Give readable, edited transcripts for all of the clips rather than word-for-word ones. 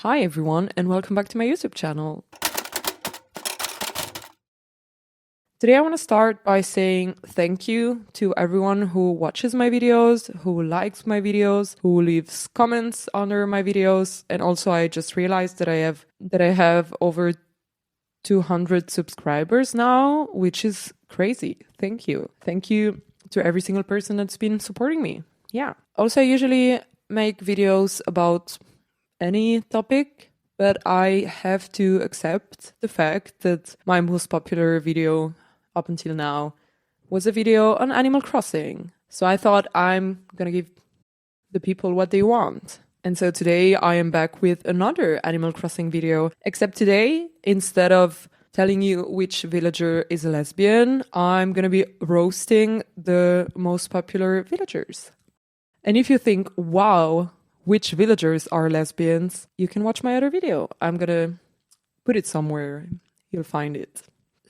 Hi everyone and welcome back to my YouTube channel. Today I want to start by saying thank you to everyone who watches my videos, who likes my videos, who leaves comments under my videos, and also I just realized that I have over 200 subscribers now, which is crazy. Thank you. Thank you to every single person that's been supporting me. Yeah. Also, I usually make videos about any topic, but I have to accept the fact that my most popular video up until now was a video on Animal Crossing. So I thought I'm gonna give the people what they want. And so today I am back with another Animal Crossing video, except today, instead of telling you which villager is a lesbian, I'm gonna be roasting the most popular villagers. And if you think, wow, which villagers are lesbians, you can watch my other video. I'm gonna put it somewhere. You'll find it.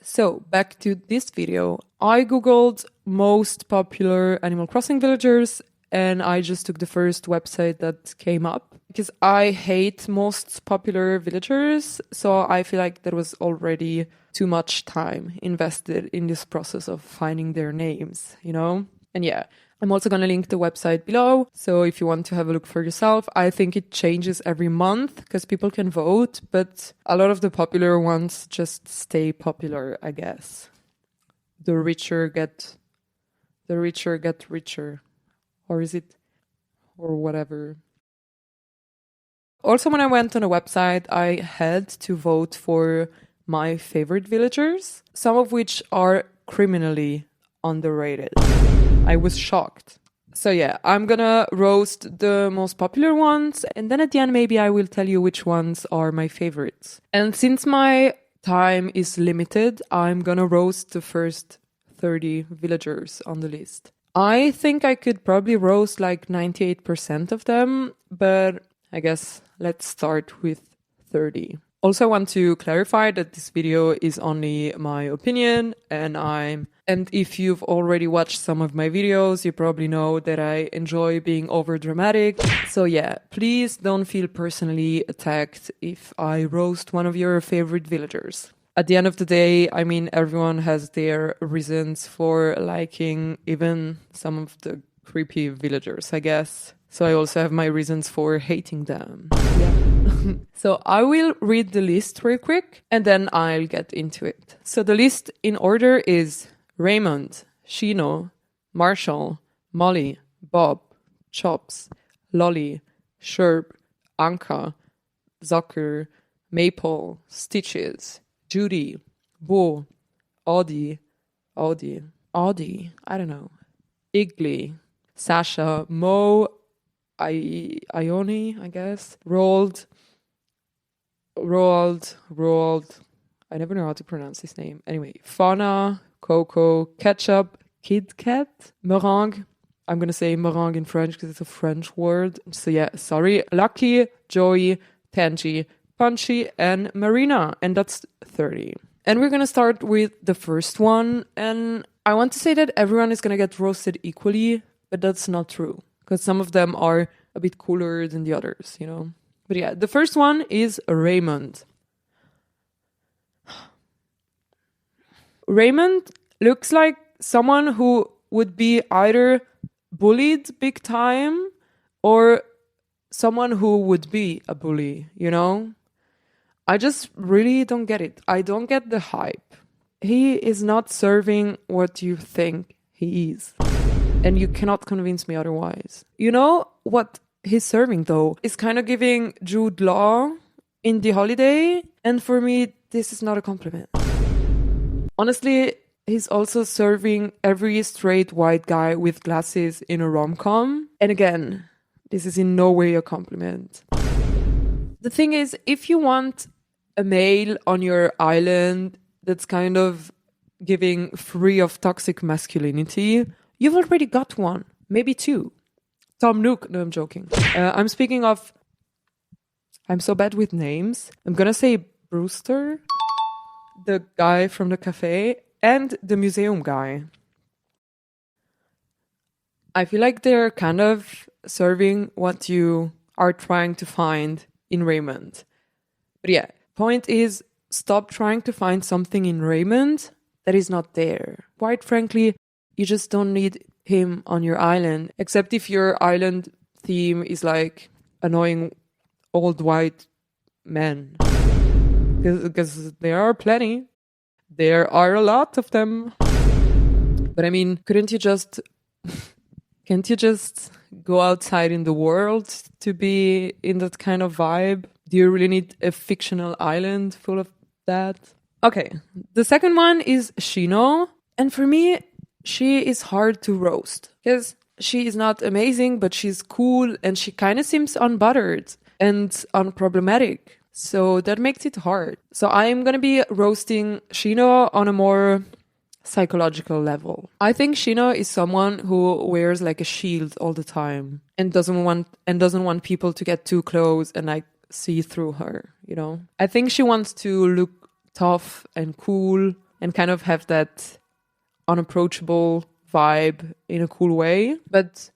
So back to this video. I googled most popular Animal Crossing villagers and I just took the first website that came up because I hate most popular villagers. So I feel like there was already too much time invested in this process of finding their names, you know? And yeah, I'm also going to link the website below. So if you want to have a look for yourself, I think it changes every month because people can vote, but a lot of the popular ones just stay popular, I guess. The richer get richer. Or is it? Or whatever. Also, when I went on a website, I had to vote for my favorite villagers, some of which are criminally underrated. I was shocked. So yeah, I'm gonna roast the most popular ones, and then at the end maybe I will tell you which ones are my favorites. And since my time is limited, I'm gonna roast the first 30 villagers on the list. I think I could probably roast like 98% of them, but I guess let's start with 30. Also, I want to clarify that this video is only my opinion, and if you've already watched some of my videos, you probably know that I enjoy being over dramatic. So yeah, please don't feel personally attacked if I roast one of your favorite villagers. At the end of the day, I mean, everyone has their reasons for liking even some of the creepy villagers, I guess. So I also have my reasons for hating them. Yeah. So I will read the list real quick and then I'll get into it. So the list in order is Raymond, Shino, Marshal, Molly, Bob, Chops, Lolly, Sherb, Ankha, Zucker, Maple, Stitches, Judy, Beau, Audie, I don't know, Iggly, Sasha, Ione, I guess, Roald, I never know how to pronounce his name. Anyway, Fauna, Coco, Ketchup, Kid Kat, Merengue. I'm going to say Merengue in French because it's a French word. So yeah, sorry. Lucky, Joey, Tangy, Punchy, and Marina. And that's 30. And we're going to start with the first one. And I want to say that everyone is going to get roasted equally, but that's not true. Because some of them are a bit cooler than the others, you know? But yeah, the first one is Raymond. Raymond looks like someone who would be either bullied big time or someone who would be a bully, you know? I just really don't get it. I don't get the hype. He is not serving what you think he is. And you cannot convince me otherwise. You know what he's serving, though, is kind of giving Jude Law in The Holiday. And for me, this is not a compliment. Honestly, he's also serving every straight white guy with glasses in a rom-com. And again, this is in no way a compliment. The thing is, if you want a male on your island that's kind of giving free of toxic masculinity, you've already got one, maybe two. Tom Nook. No, I'm joking. I'm speaking of... I'm so bad with names. I'm gonna say Brewster, the guy from the cafe, and the museum guy. I feel like they're kind of serving what you are trying to find in Raymond. But yeah, point is, stop trying to find something in Raymond that is not there. Quite frankly, you just don't need him on your island, except if your island theme is like annoying old white men. Because there are plenty. There are a lot of them. But I mean, can't you just go outside in the world to be in that kind of vibe? Do you really need a fictional island full of that? Okay, the second one is Shino. And for me, she is hard to roast because she is not amazing, but she's cool and she kind of seems unbuttered and unproblematic. So that makes it hard. So I'm going to be roasting Shino on a more psychological level. I think Shino is someone who wears like a shield all the time and doesn't want people to get too close and like see through her, you know? I think she wants to look tough and cool and kind of have that unapproachable vibe in a cool way. But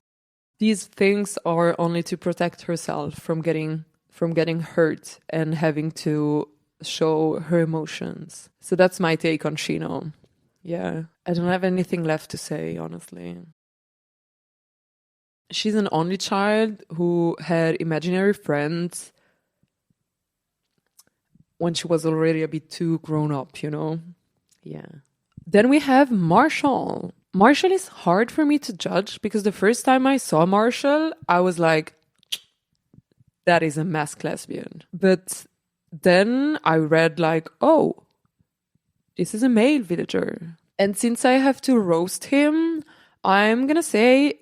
these things are only to protect herself from getting hurt and having to show her emotions. So that's my take on Shino. Yeah, I don't have anything left to say, honestly. She's an only child who had imaginary friends when she was already a bit too grown up, you know? Yeah. Then we have Marshall. Marshall is hard for me to judge because the first time I saw Marshall, I was like, that is a masked lesbian. But then I read like, oh, this is a male villager. And since I have to roast him, I'm going to say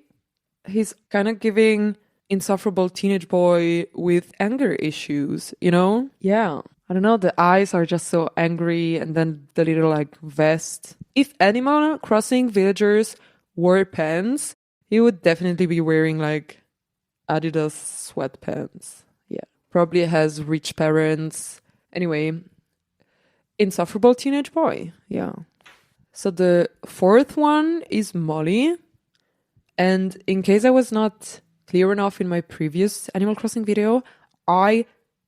he's kind of giving insufferable teenage boy with anger issues, you know? Yeah. I don't know, the eyes are just so angry and then the little like vest. If Animal Crossing villagers wore pants, he would definitely be wearing like Adidas sweatpants. Yeah. Probably has rich parents. Anyway, insufferable teenage boy. Yeah. So the fourth one is Molly. And in case I was not clear enough in my previous Animal Crossing video, I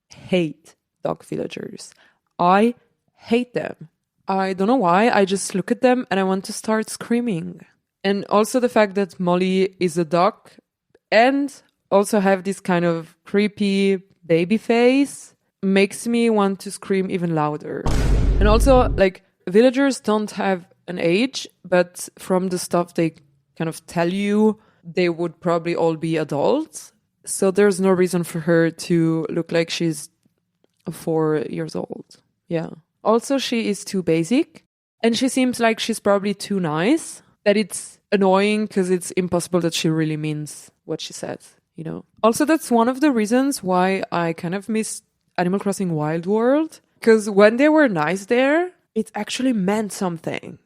hate dog villagers. I hate them. I don't know why. I just look at them and I want to start screaming. And also the fact that Molly is a dog and also have this kind of creepy baby face makes me want to scream even louder. And also, like, villagers don't have an age, but from the stuff they kind of tell you, they would probably all be adults. So there's no reason for her to look like she's 4 years old. Yeah. Also, she is too basic and she seems like she's probably too nice, that it's annoying because it's impossible that she really means what she says, you know? Also, that's one of the reasons why I kind of miss Animal Crossing Wild World, because when they were nice there, it actually meant something.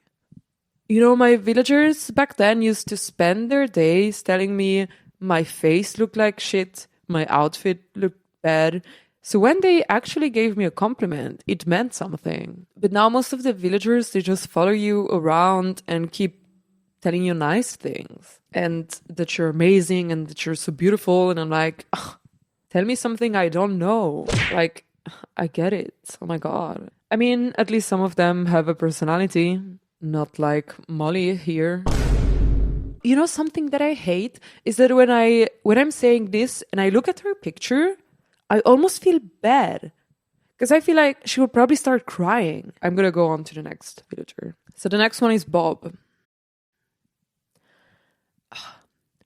You know, my villagers back then used to spend their days telling me my face looked like shit, my outfit looked bad. So when they actually gave me a compliment, it meant something. But now most of the villagers, they just follow you around and keep telling you nice things. And that you're amazing and that you're so beautiful. And I'm like, tell me something I don't know. Like, I get it. Oh my God. I mean, at least some of them have a personality. Not like Molly here. You know, something that I hate is that when I'm saying this and I look at her picture, I almost feel bad because I feel like she would probably start crying. I'm going to go on to the next villager. So the next one is Bob.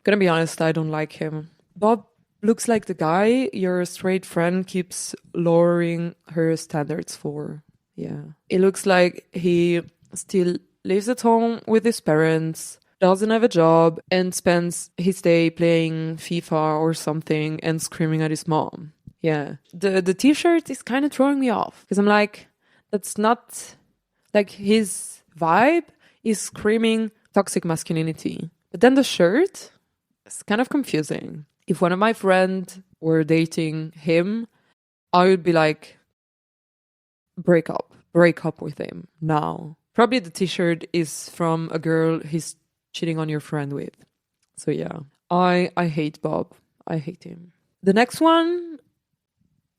Gonna be honest, I don't like him. Bob looks like the guy your straight friend keeps lowering her standards for. Yeah. It looks like he still lives at home with his parents, doesn't have a job, and spends his day playing FIFA or something and screaming at his mom. Yeah. The t-shirt is kind of throwing me off because I'm like, that's not like his vibe is screaming toxic masculinity. But then the shirt is kind of confusing. If one of my friends were dating him, I would be like, break up with him now. Probably the t-shirt is from a girl he's cheating on your friend with. So yeah, I hate Bob. I hate him. The next one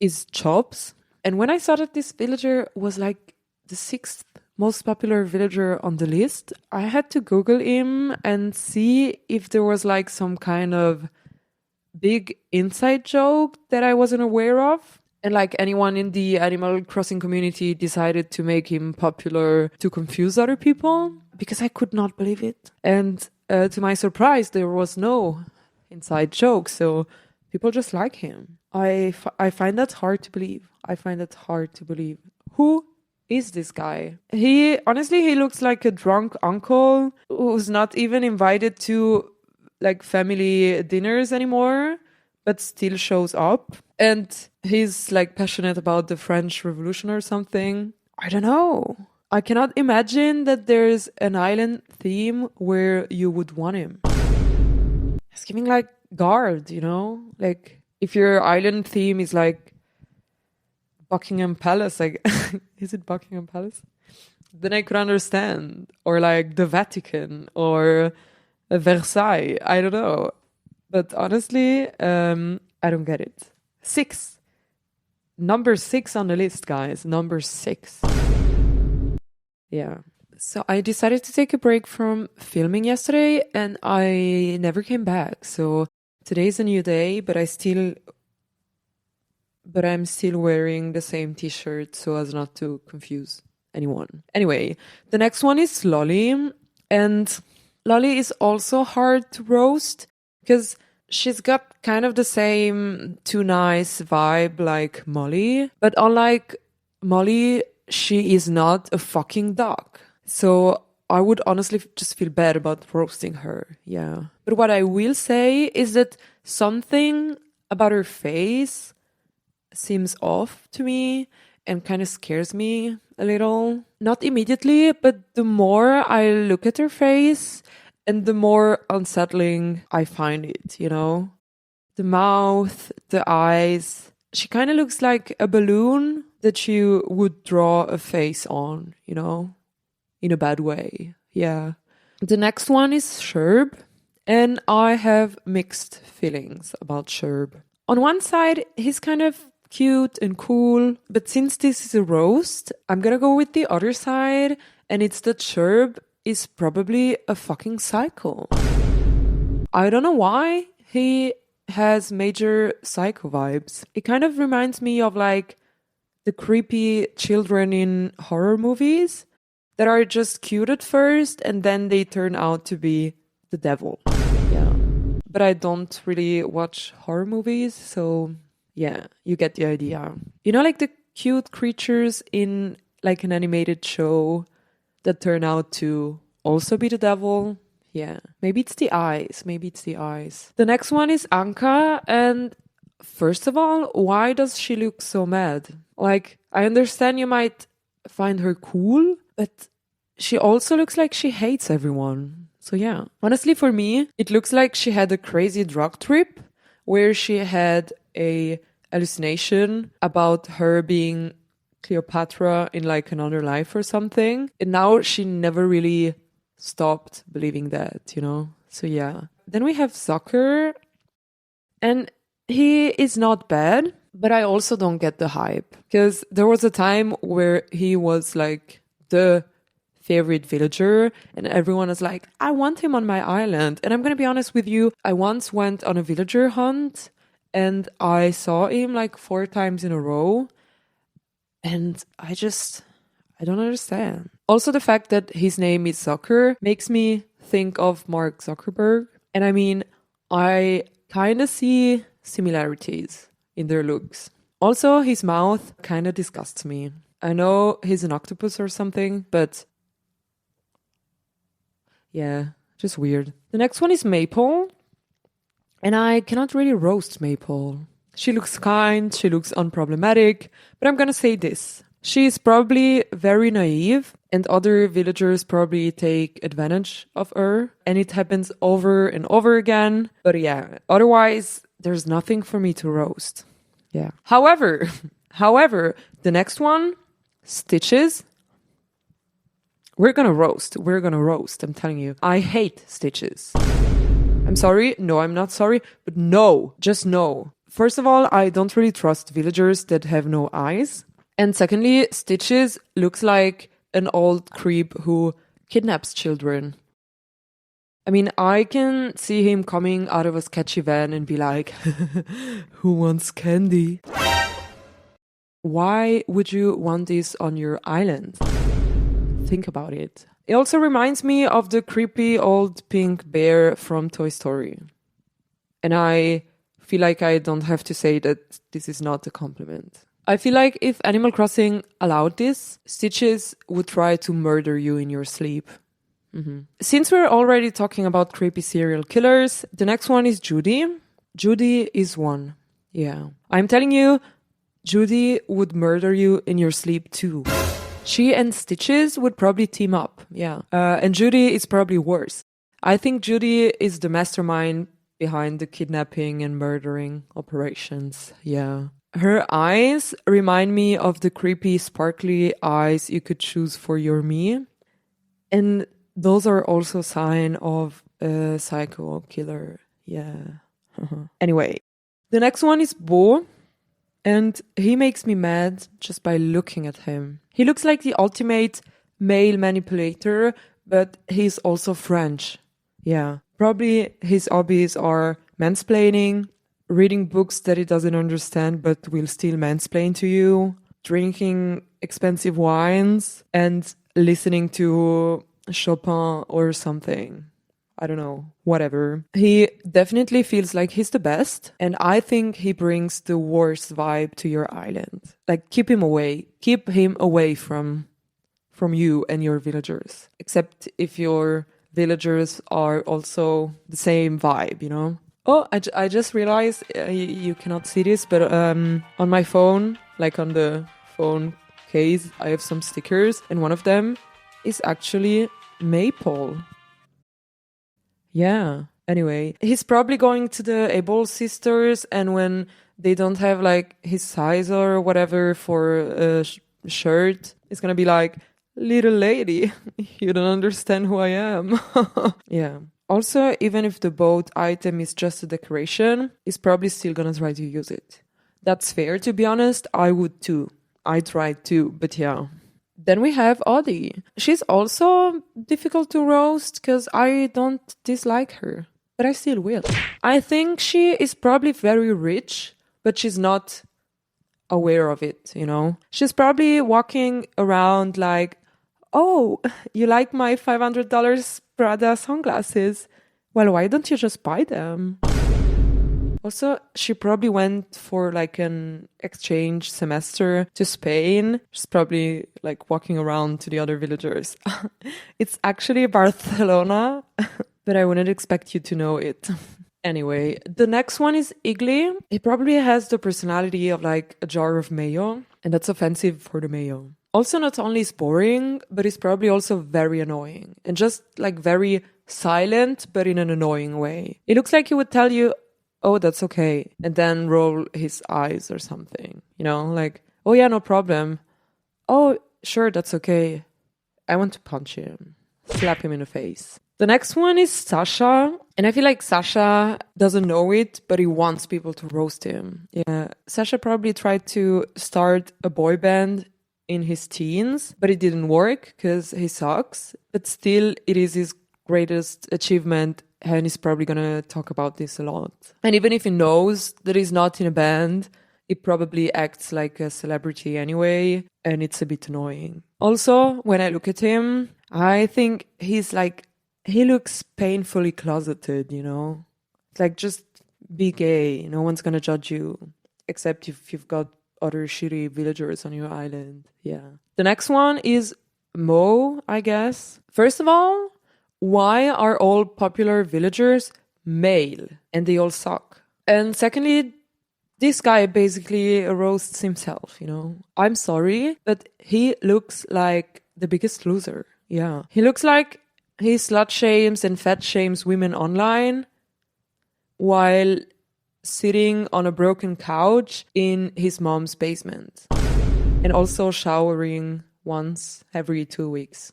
is Chops. And when I saw that this villager was like the 6th most popular villager on the list, I had to Google him and see if there was like some kind of big inside joke that I wasn't aware of. And like anyone in the Animal Crossing community decided to make him popular to confuse other people, because I could not believe it. And to my surprise, there was no inside joke. So people just like him. I find that hard to believe. I find that hard to believe. Who is this guy? He looks like a drunk uncle who's not even invited to like family dinners anymore, but still shows up. And he's like passionate about the French Revolution or something. I don't know. I cannot imagine that there's an island theme where you would want him. It's giving like guard, you know? Like if your island theme is like Buckingham Palace, like is it Buckingham Palace? Then I could understand. Or like the Vatican or Versailles. I don't know. But honestly, I don't get it. 6. Number 6 on the list, guys. Number 6. Yeah. So I decided to take a break from filming yesterday and I never came back. So today's a new day, but I'm still wearing the same t-shirt so as not to confuse anyone. Anyway, the next one is Lolly. And Lolly is also hard to roast because she's got kind of the same too nice vibe like Molly. But unlike Molly, she is not a fucking dog. So I would honestly just feel bad about roasting her. Yeah. But what I will say is that something about her face seems off to me and kind of scares me a little. Not immediately, but the more I look at her face and the more unsettling I find it, you know? The mouth, the eyes. She kind of looks like a balloon that you would draw a face on, you know? In a bad way. Yeah. The next one is Sherb. And I have mixed feelings about Sherb. On one side, he's kind of cute and cool. But since this is a roast, I'm gonna go with the other side. And it's that Sherb is probably a fucking psycho. I don't know why he has major psycho vibes. It kind of reminds me of like the creepy children in horror movies that are just cute at first and then they turn out to be the devil. Yeah. But I don't really watch horror movies, so yeah, you get the idea. You know, like the cute creatures in like an animated show that turn out to also be the devil. Yeah, maybe it's the eyes. The next one is Ankha. And first of all, why does she look so mad? Like, I understand you might find her cool, but she also looks like she hates everyone. So yeah, honestly for me, it looks like she had a crazy drug trip where she had a hallucination about her being Cleopatra in like another life or something. And now she never really stopped believing that, you know? So yeah. Then we have Zucker. And he is not bad, but I also don't get the hype. Because there was a time where he was like the favorite villager and everyone was like, I want him on my island. And I'm going to be honest with you, I once went on a villager hunt and I saw him like 4 times in a row. And I don't understand. Also, the fact that his name is Zucker makes me think of Mark Zuckerberg. And I mean, I kind of see similarities in their looks. Also, his mouth kind of disgusts me. I know he's an octopus or something, but yeah, just weird. The next one is Maple. And I cannot really roast Maple. She looks kind, she looks unproblematic, but I'm gonna say this. She is probably very naive and other villagers probably take advantage of her and it happens over and over again. But yeah, otherwise there's nothing for me to roast. Yeah. However, the next one, Stitches. We're gonna roast. I'm telling you. I hate Stitches. I'm sorry. No, I'm not sorry. But no, just no. First of all, I don't really trust villagers that have no eyes. And secondly, Stitches looks like an old creep who kidnaps children. I mean, I can see him coming out of a sketchy van and be like, who wants candy? Why would you want this on your island? Think about it. It also reminds me of the creepy old pink bear from Toy Story. And I feel like I don't have to say that this is not a compliment. I feel like if Animal Crossing allowed this, Stitches would try to murder you in your sleep. Since we're already talking about creepy serial killers, the next one is Judy. Judy is one. Yeah. I'm telling you, Judy would murder you in your sleep too. She and Stitches would probably team up. Yeah. And Judy is probably worse. I think Judy is the mastermind behind the kidnapping and murdering operations. Yeah. Her eyes remind me of the creepy, sparkly eyes you could choose for your me. And those are also a sign of a psycho killer. Yeah. Anyway, the next one is Beau. And he makes me mad just by looking at him. He looks like the ultimate male manipulator, but he's also French. Yeah. Probably his hobbies are mansplaining, reading books that he doesn't understand but will still mansplain to you, drinking expensive wines, and listening to Chopin or something. I don't know, whatever. He definitely feels like he's the best, and I think he brings the worst vibe to your island. Like, keep him away. Keep him away from you and your villagers. Except if your villagers are also the same vibe, you know? Oh, I just realized, you cannot see this, but on my phone, like on the phone case, I have some stickers, and one of them is actually maple. Yeah. Anyway, he's probably going to the Able sisters, and when they don't have like his size or whatever for a shirt, it's gonna be like, little lady, you don't understand who I am. Yeah. Also, even if the boat item is just a decoration, he's probably still gonna try to use it. That's fair, to be honest. I would too. I tried too, but yeah. Then we have Audie. She's also difficult to roast because I don't dislike her, but I still will. I think she is probably very rich, but she's not aware of it, you know? She's probably walking around like, oh, you like my $500 Prada sunglasses? Well, why don't you just buy them? Also, she probably went for like an exchange semester to Spain. She's probably like walking around to the other villagers. It's actually Barcelona, but I wouldn't expect you to know it. Anyway, the next one is Iggly. He probably has the personality of like a jar of mayo, and that's offensive for the mayo. Also, not only is boring, but he's probably also very annoying and just like very silent, but in an annoying way. It looks like he would tell you, oh, that's okay, and then roll his eyes or something, you know, like, oh yeah, no problem. Oh, sure, that's okay. I want to punch him, slap him in the face. The next one is Sasha, and I feel like Sasha doesn't know it, but he wants people to roast him. Yeah, Sasha probably tried to start a boy band in his teens, but it didn't work because he sucks. But still, it is his greatest achievement, and he's probably gonna talk about this a lot. And even if he knows that he's not in a band, he probably acts like a celebrity anyway, and it's a bit annoying. Also, when I look at him, I think he's like, he looks painfully closeted, you know? Like, just be gay, no one's gonna judge you, except if you've got other shitty villagers on your island. Yeah. The next one is Mo, I guess. First of all, why are all popular villagers male and they all suck? And secondly, this guy basically roasts himself, you know? I'm sorry, but he looks like the biggest loser. Yeah. He looks like he slut shames and fat shames women online while sitting on a broken couch in his mom's basement and also showering once every 2 weeks.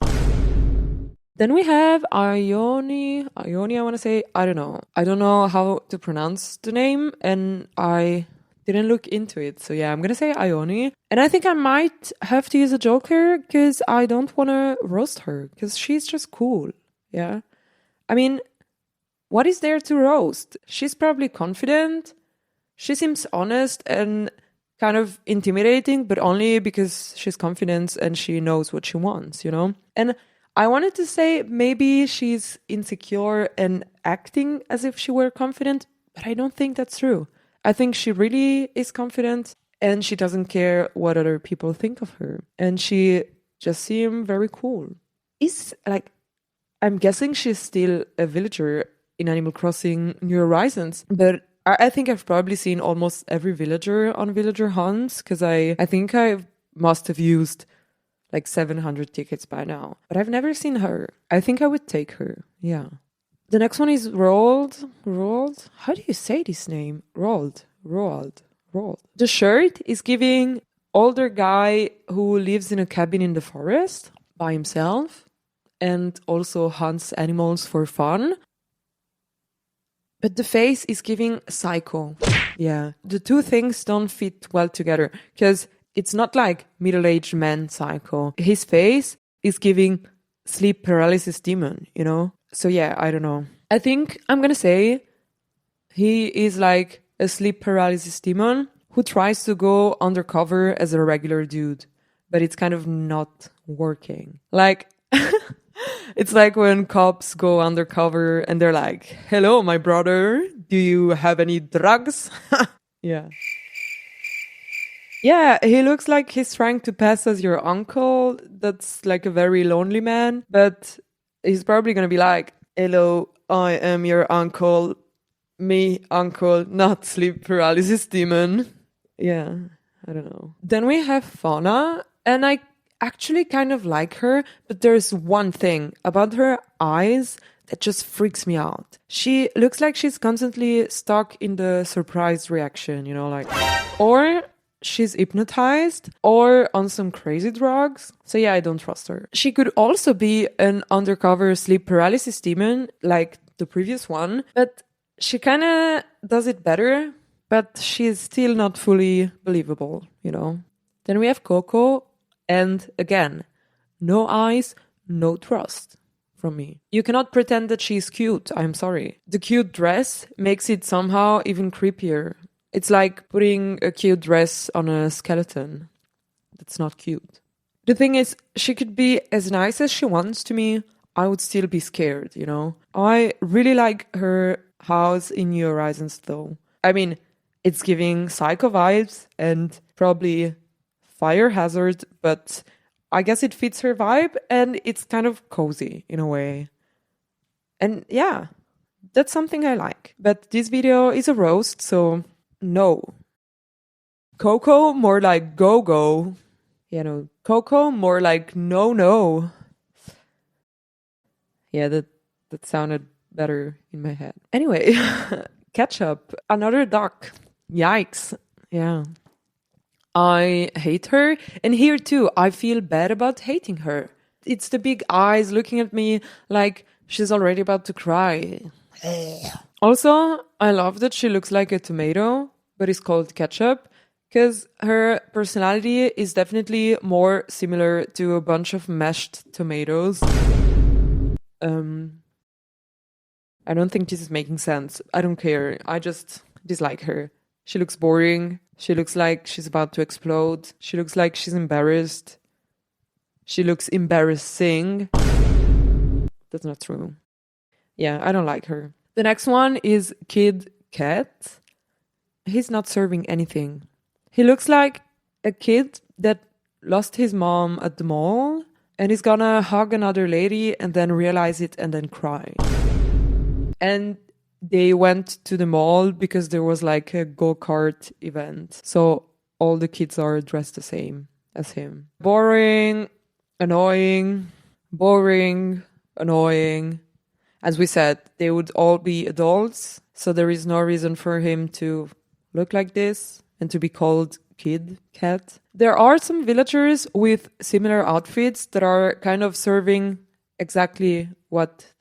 Then we have Ione, I want to say, I don't know how to pronounce the name, and I didn't look into it. So yeah, I'm gonna say Ione. And I think I might have to use a joker because I don't want to roast her because she's just cool. Yeah. I mean, what is there to roast? She's probably confident. She seems honest and kind of intimidating, but only because she's confident and she knows what she wants, you know? And I wanted to say maybe she's insecure and acting as if she were confident, but I don't think that's true. I think she really is confident and she doesn't care what other people think of her. And she just seems very cool. I'm guessing she's still a villager in Animal Crossing New Horizons, but I think I've probably seen almost every villager on villager hunts because I think I must have used like 700 tickets by now. But I've never seen her. I think I would take her. Yeah. The next one is Roald. Roald? How do you say this name? Roald. The shirt is giving older guy who lives in a cabin in the forest by himself and also hunts animals for fun. But the face is giving psycho. Yeah. The two things don't fit well together because it's not like middle-aged man psycho. His face is giving sleep paralysis demon, you know? So yeah, I don't know. I think I'm gonna say he is like a sleep paralysis demon who tries to go undercover as a regular dude, but it's kind of not working. Like, it's like when cops go undercover and they're like, hello, my brother, do you have any drugs? Yeah. Yeah, he looks like he's trying to pass as your uncle. That's like a very lonely man, but he's probably going to be like, hello, I am your uncle. Me, uncle, not sleep paralysis demon. Yeah, I don't know. Then we have Fauna, and I actually kind of like her, but there's one thing about her eyes that just freaks me out. She looks like she's constantly stuck in the surprise reaction, you know, like, or she's hypnotized or on some crazy drugs. So yeah, I don't trust her. She could also be an undercover sleep paralysis demon like the previous one, but she kind of does it better, but she's still not fully believable, you know. Then we have Coco, and again, no eyes, no trust from me. You cannot pretend that she's cute, I'm sorry. The cute dress makes it somehow even creepier. It's like putting a cute dress on a skeleton. That's not cute. The thing is, she could be as nice as she wants to me. I would still be scared, you know? I really like her house in New Horizons, though. I mean, it's giving psycho vibes and probably fire hazard, but I guess it fits her vibe and it's kind of cozy in a way. And yeah, that's something I like. But this video is a roast, so no. Coco, more like go-go. You know, Coco, more like no. Yeah, that sounded better in my head. Anyway, Ketchup, another duck. Yikes. Yeah. I hate her. And here too, I feel bad about hating her. It's the big eyes looking at me like she's already about to cry. Also, I love that she looks like a tomato, but is called Ketchup, because her personality is definitely more similar to a bunch of mashed tomatoes. I don't think this is making sense. I don't care. I just dislike her. She looks boring. She looks like she's about to explode. She looks like she's embarrassed. She looks embarrassing. That's not true. Yeah, I don't like her. The next one is Kid Cat. He's not serving anything. He looks like a kid that lost his mom at the mall and he's gonna hug another lady and then realize it and then cry. And they went to the mall because there was like a go-kart event. So all the kids are dressed the same as him. Boring, annoying, boring, annoying. As we said, they would all be adults. So there is no reason for him to look like this and to be called Kid Cat. There are some villagers with similar outfits that are kind of serving exactly what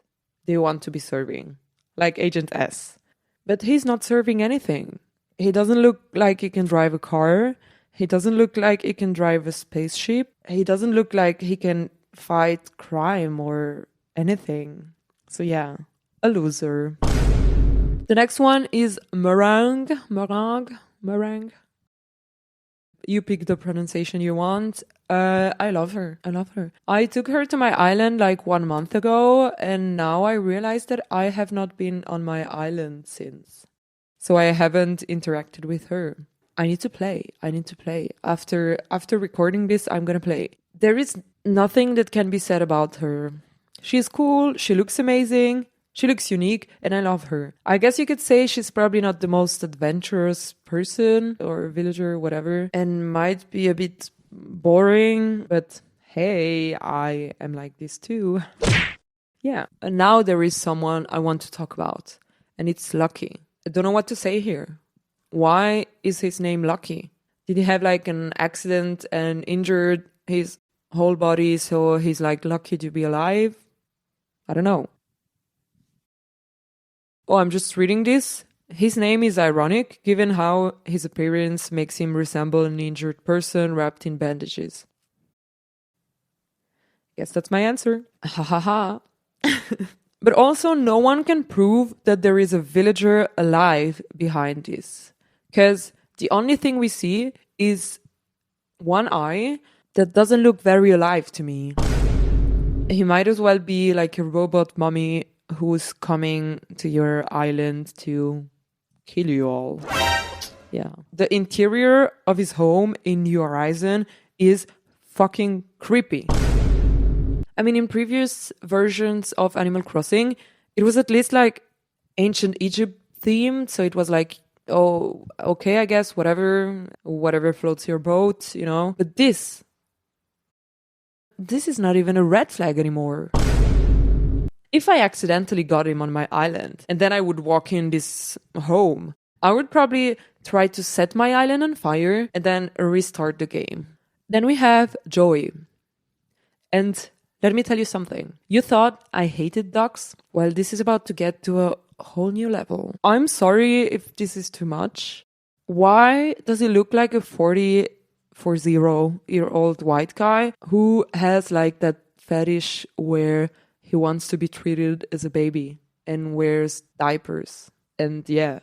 they want to be serving. Like Agent S. But he's not serving anything. He doesn't look like he can drive a car. He doesn't look like he can drive a spaceship. He doesn't look like he can fight crime or anything. So yeah, a loser. The next one is Merengue. Merengue. You pick the pronunciation you want. I love her. I took her to my island like 1 month ago, and now I realized that I have not been on my island since. So I haven't interacted with her. I need to play. After recording this, I'm gonna play. There is nothing that can be said about her. She's cool, she looks amazing, she looks unique, and I love her. I guess you could say she's probably not the most adventurous person or villager, whatever, and might be a bit boring, but hey, I am like this too. Yeah, and now there is someone I want to talk about, and it's Lucky. I don't know what to say here. Why is his name Lucky? Did he have like an accident and injured his whole body, so he's like lucky to be alive? I don't know. Oh, I'm just reading this. His name is ironic, given how his appearance makes him resemble an injured person wrapped in bandages. Guess that's my answer. Ha ha ha. But also, no one can prove that there is a villager alive behind this. Because the only thing we see is one eye that doesn't look very alive to me. He might as well be like a robot mummy who's coming to your island to kill you all. Yeah. The interior of his home in New Horizon is fucking creepy. I mean, in previous versions of Animal Crossing, it was at least like ancient Egypt themed. So it was like, oh, okay, I guess, whatever floats your boat, you know. But this is not even a red flag anymore. If I accidentally got him on my island and then I would walk in this home, I would probably try to set my island on fire and then restart the game. Then we have Joey. And let me tell you something. You thought I hated ducks? Well, this is about to get to a whole new level. I'm sorry if this is too much. Why does he look like a 40-year-old white guy who has like that fetish where he wants to be treated as a baby and wears diapers? And yeah,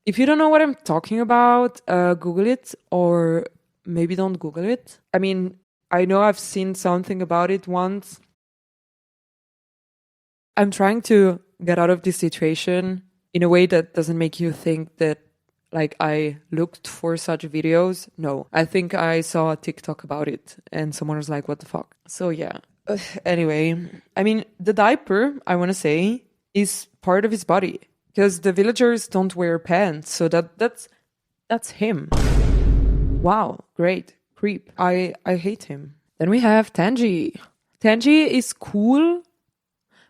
if you don't know what I'm talking about, Google it, or maybe don't Google it. I mean, I know I've seen something about it once. I'm trying to get out of this situation in a way that doesn't make you think that like I looked for such videos. No, I think I saw a TikTok about it and someone was like, what the fuck? So yeah. Anyway, I mean, the diaper, I want to say, is part of his body because the villagers don't wear pants. So that's him. Wow, great. Creep. I hate him. Then we have Tangy. Tangy is cool,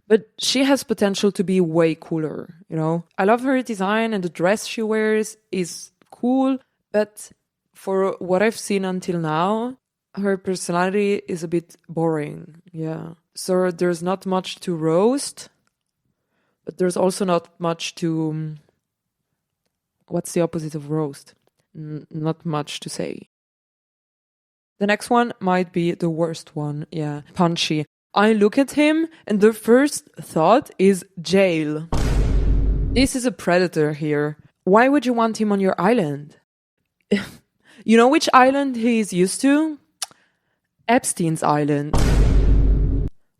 but she has potential to be way cooler, you know? I love her design and the dress she wears is cool, but for what I've seen until now, her personality is a bit boring, yeah. So there's not much to roast, but there's also not much to... What's the opposite of roast? Not much to say. The next one might be the worst one, yeah. Punchy. I look at him and the first thought is jail. This is a predator here. Why would you want him on your island? You know which island he is used to? Epstein's island.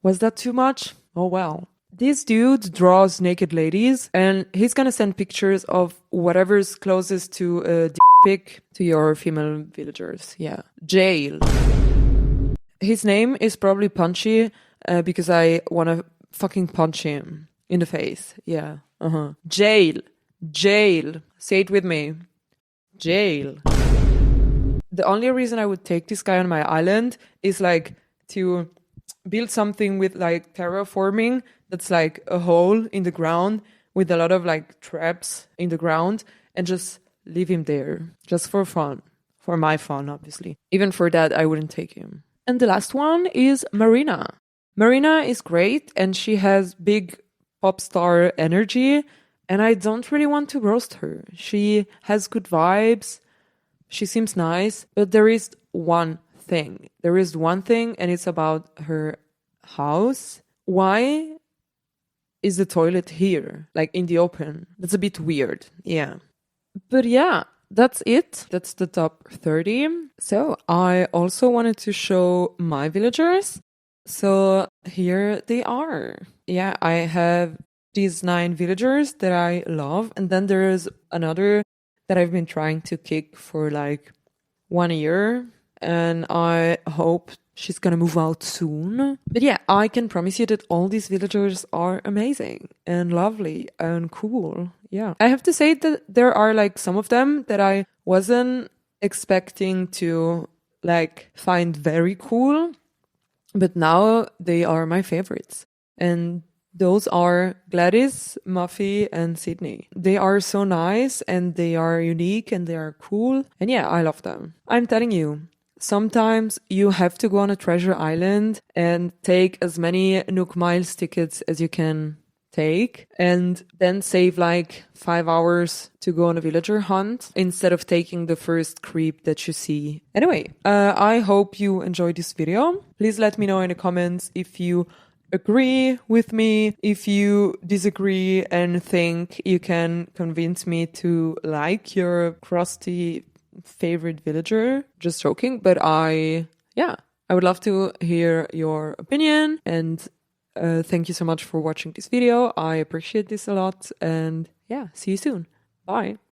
Was that too much? Oh well. This dude draws naked ladies and he's gonna send pictures of whatever's closest to a pic to your female villagers. Yeah. Jail. His name is probably Punchy because I want to fucking punch him in the face. Yeah. Jail. Jail. Say it with me. Jail. The only reason I would take this guy on my island is like to build something with like terraforming that's like a hole in the ground with a lot of like traps in the ground and just leave him there just for fun. For my fun, obviously. Even for that, I wouldn't take him. And the last one is Marina. Marina is great and she has big pop star energy, And I don't really want to roast her. She has good vibes. She seems nice. But there is one thing. There is one thing, and it's about her house. Why is the toilet here? Like in the open? That's a bit weird. Yeah. But yeah, that's it. That's the top 30. So I also wanted to show my villagers. So here they are. Yeah, I have these 9 villagers that I love. And then there's another that I've been trying to kick for like 1 year. And I hope she's gonna move out soon. But yeah, I can promise you that all these villagers are amazing and lovely and cool. Yeah. I have to say that there are like some of them that I wasn't expecting to like find very cool. But now they are my favorites. And those are Gladys, Muffy, and Sydney. They are so nice and they are unique and they are cool. And yeah, I love them. I'm telling you, sometimes you have to go on a treasure island and take as many Nook Miles tickets as you can take and then save like 5 hours to go on a villager hunt instead of taking the first creep that you see. Anyway, I hope you enjoyed this video. Please let me know in the comments if you agree with me, if you disagree and think you can convince me to like your crusty favorite villager. Just joking, but I would love to hear your opinion, and thank you so much for watching this video. I appreciate this a lot, and yeah, see you soon. Bye.